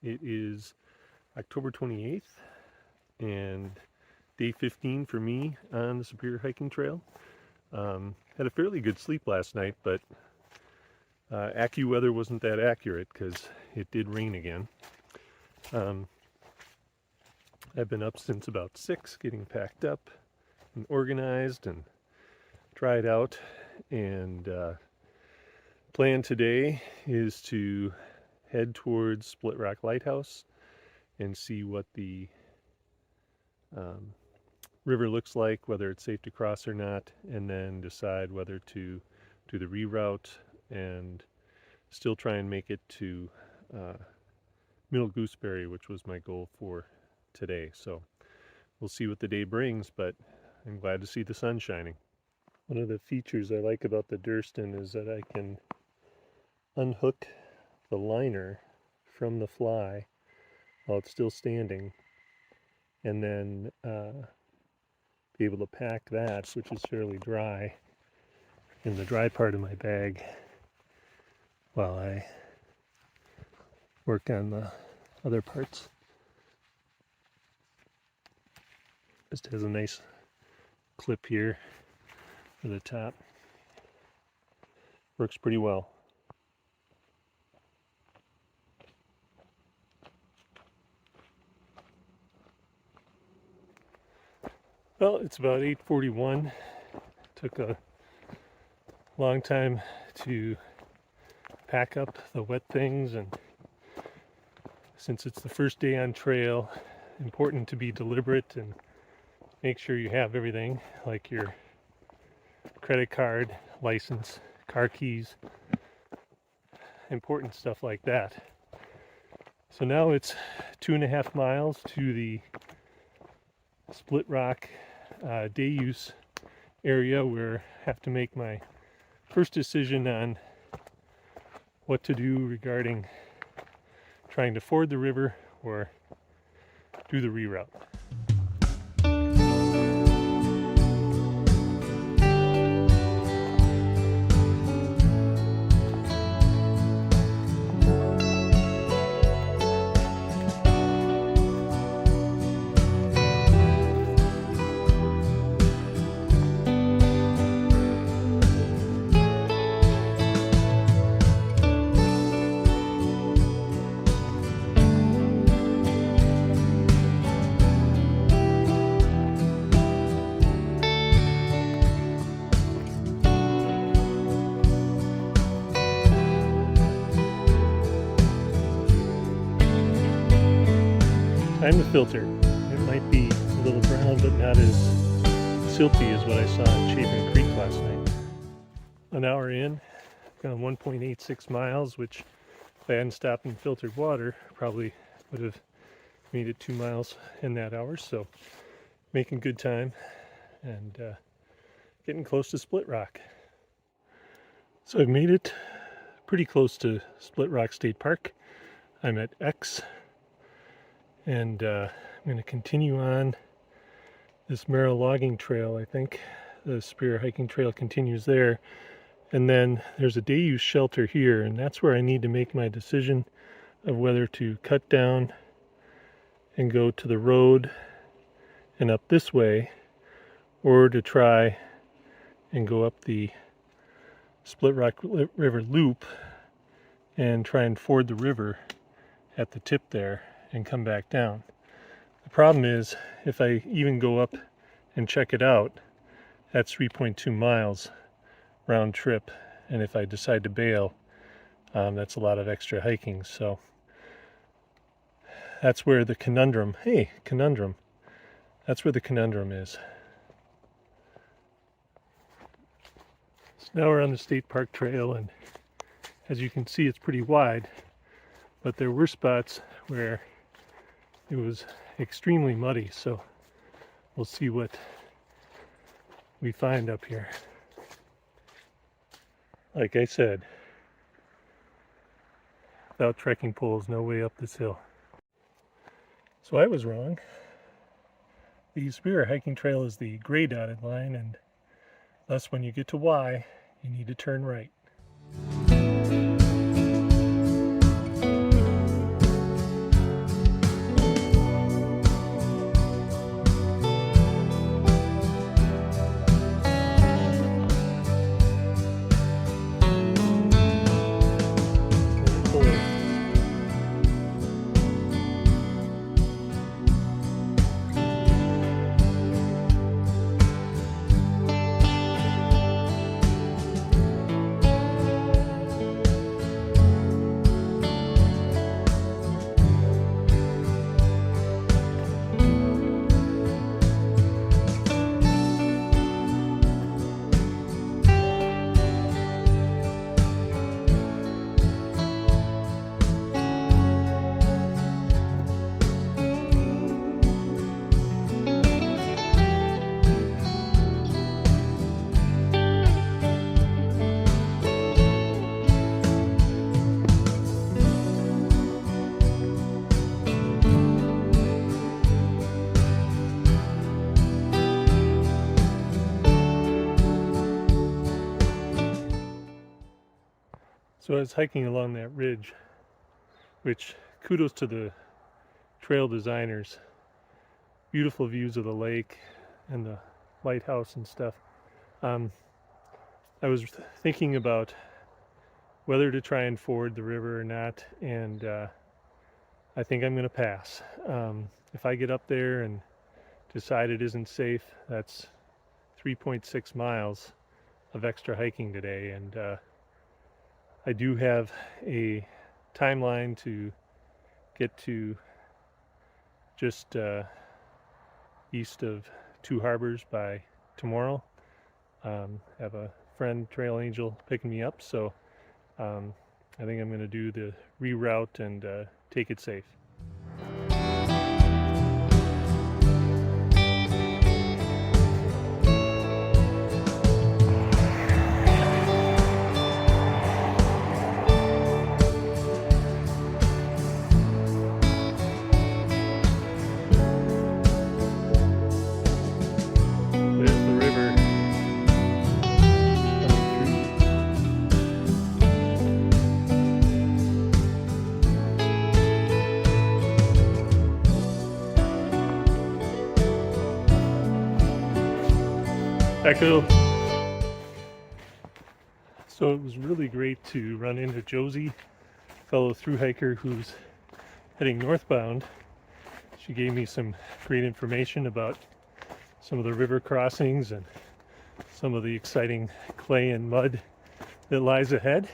It is October 28th and day 15 for me on the Superior Hiking Trail. Had a fairly good sleep last night, but AccuWeather wasn't that accurate because it did rain again. I've been up since about 6, getting packed up and organized and dried out, and plan today is to head towards Split Rock Lighthouse and see what the river looks like, whether it's safe to cross or not, and then decide whether to do the reroute and still try and make it to Middle Gooseberry, which was my goal for today. So we'll see what the day brings, but I'm glad to see the sun shining. One of the features I like about the Durston is that I can unhook the liner from the fly while it's still standing, and then be able to pack that, which is fairly dry, in the dry part of my bag while I work on the other parts. Just has a nice clip here for the top. Works pretty well. Well, it's about 8:41. Took a long time to pack up the wet things, and since it's the first day on trail, important to be deliberate and make sure you have everything, like your credit card, license, car keys, important stuff like that. So now it's 2.5 miles to the Split Rock day use area, where I have to make my first decision on what to do regarding trying to ford the river or do the reroute. Time to filter. It might be a little brown, but not as silty as what I saw in Chapins Creek last night. An hour in, gone 1.86 miles, which if I hadn't stopped and filtered water, probably would have made it 2 miles in that hour. So making good time and getting close to Split Rock. So I've made it pretty close to Split Rock State Park. I'm at X. And I'm going to continue on this Merrill logging trail. I think the Superior hiking trail continues there, and then there's a day use shelter here, and that's where I need to make my decision of whether to cut down and go to the road and up this way, or to try and go up the Split Rock River loop and try and ford the river at the tip there and come back down. The problem is, if I even go up and check it out, that's 3.2 miles round trip, and if I decide to bail, that's a lot of extra hiking. So that's where the conundrum, that's where the conundrum is. So now we're on the State Park Trail, and as you can see, it's pretty wide, but there were spots where it was extremely muddy, so we'll see what we find up here. Like I said, without trekking poles, no way up this hill. So I was wrong. The Superior hiking trail is the gray dotted line, and thus when you get to Y, you need to turn right. So I was hiking along that ridge, which kudos to the trail designers. Beautiful views of the lake and the lighthouse and stuff. I was thinking about whether to try and ford the river or not, and I think I'm going to pass. If I get up there and decide it isn't safe, that's 3.6 miles of extra hiking today, and I do have a timeline to get to just east of Two Harbors by tomorrow. Have a friend, trail angel, picking me up, so I think I'm going to do the reroute and take it safe. Echo. So it was really great to run into Josie, fellow thru hiker who's heading northbound. She gave me some great information about some of the river crossings and some of the exciting clay and mud that lies ahead.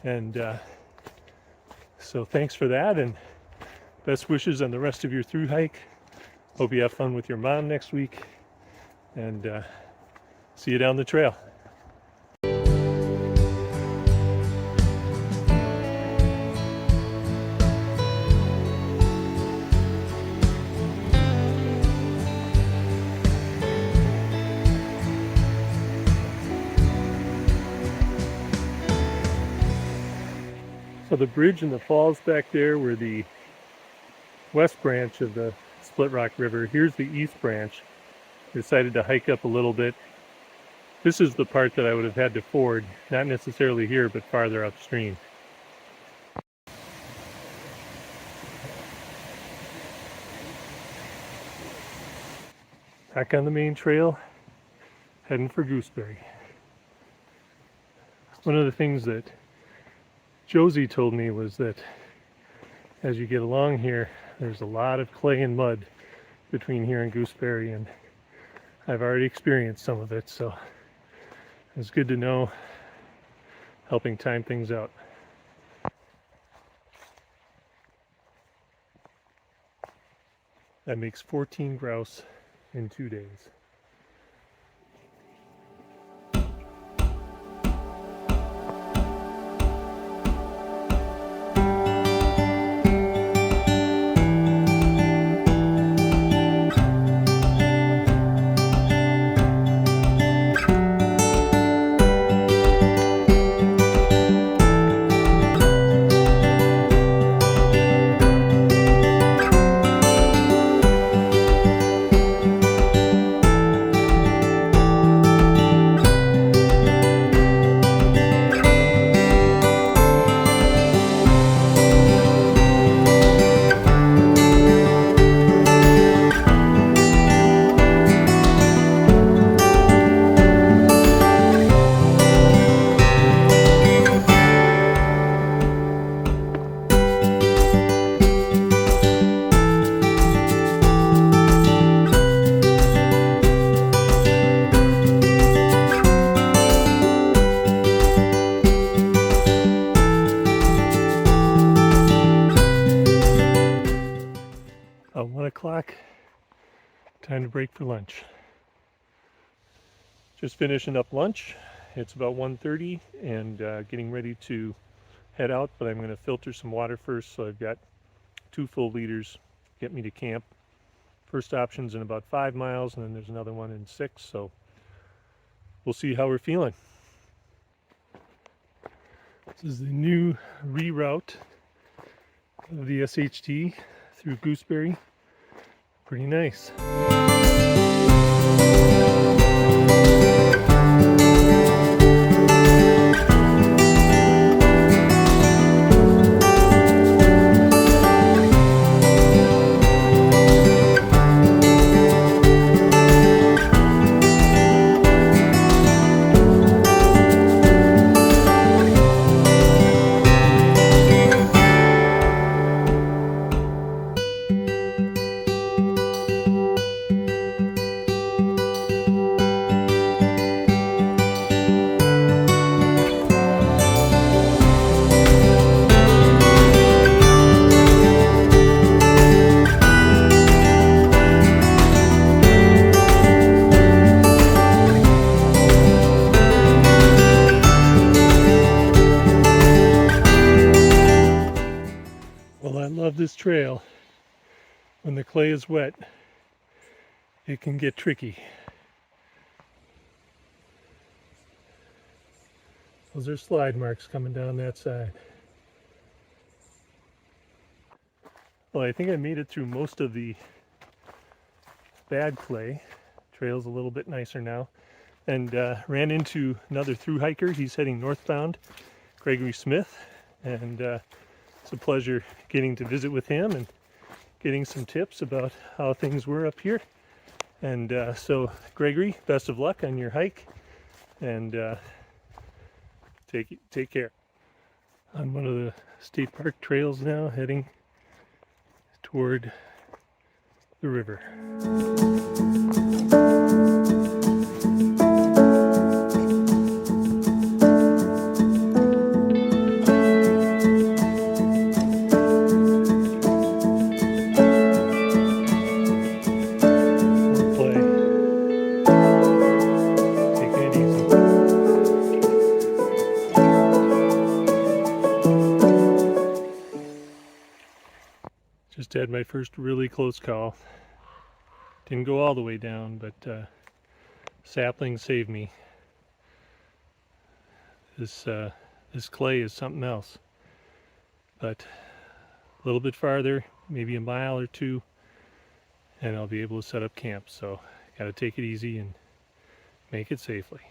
And so thanks for that, and best wishes on the rest of your thru hike. Hope you have fun with your mom next week, and see you down the trail. So the bridge and the falls back there were the west branch of the Split Rock River. Here's the east branch. Decided to hike up a little bit. This is the part that I would have had to ford, not necessarily here, but farther upstream. Back on the main trail, heading for Gooseberry. One of the things that Josie told me was that as you get along here, there's a lot of clay and mud between here and Gooseberry, and I've already experienced some of it, so it's good to know, helping time things out. That makes 14 grouse in 2 days. About 1 o'clock, time to break for lunch. Just finishing up lunch. It's about 1:30 and getting ready to head out, but I'm going to filter some water first, so I've got 2 full liters get me to camp. First option's in about 5 miles, and then there's another one in 6, so we'll see how we're feeling. This is the new reroute of the SHT through Gooseberry. Pretty nice. trail, when the clay is wet, it can get tricky. Those are slide marks coming down that side. Well, I think I made it through most of the bad clay. Trail's a little bit nicer now. And ran into another thru hiker. He's heading northbound, Gregory Smith. And it's a pleasure getting to visit with him and getting some tips about how things were up here. And so, Gregory, best of luck on your hike. And take care. On one of the state park trails now, heading toward the river. Just had my first really close call. Didn't go all the way down, but sapling saved me. This clay is something else. But a little bit farther, maybe a mile or two, and I'll be able to set up camp. So got to take it easy and make it safely.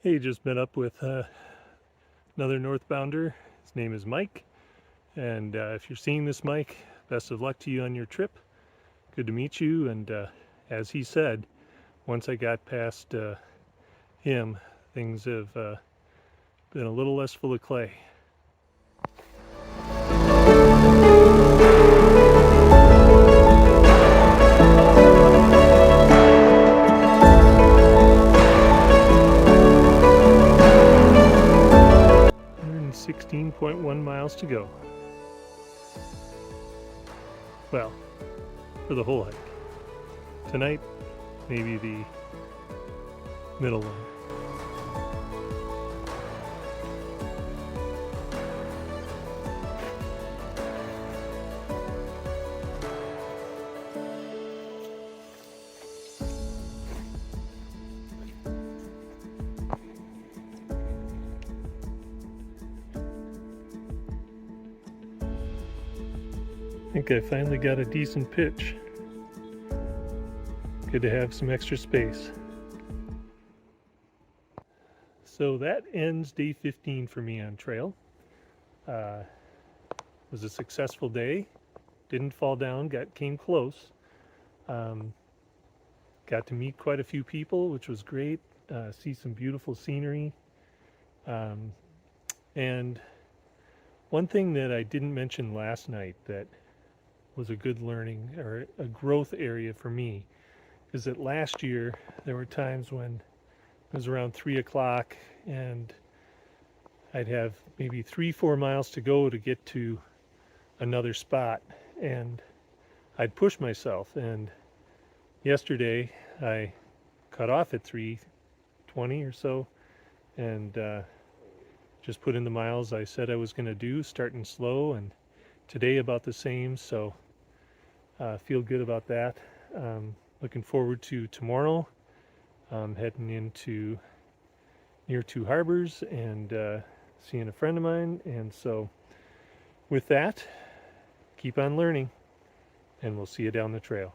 Hey, just met up with another northbounder. His name is Mike. And if you're seeing this, Mike, best of luck to you on your trip. Good to meet you. And as he said, once I got past him, things have been a little less full of clay. And 16.1 miles to go. Well, for the whole hike. Tonight, maybe the middle one. I think I finally got a decent pitch. Good to have some extra space. So that ends day 15 for me on trail. Was a successful day. Didn't fall down, came close. Got to meet quite a few people, which was great. See some beautiful scenery. And one thing that I didn't mention last night that was a good learning or a growth area for me is that last year there were times when it was around 3 o'clock and I'd have maybe 3-4 miles to go to get to another spot, and I'd push myself. And yesterday I cut off at 3:20 or so and just put in the miles I said I was going to do, starting slow, and today about the same. So feel good about that. Looking forward to tomorrow. Heading into near Two Harbors and seeing a friend of mine. And so with that, keep on learning, and we'll see you down the trail.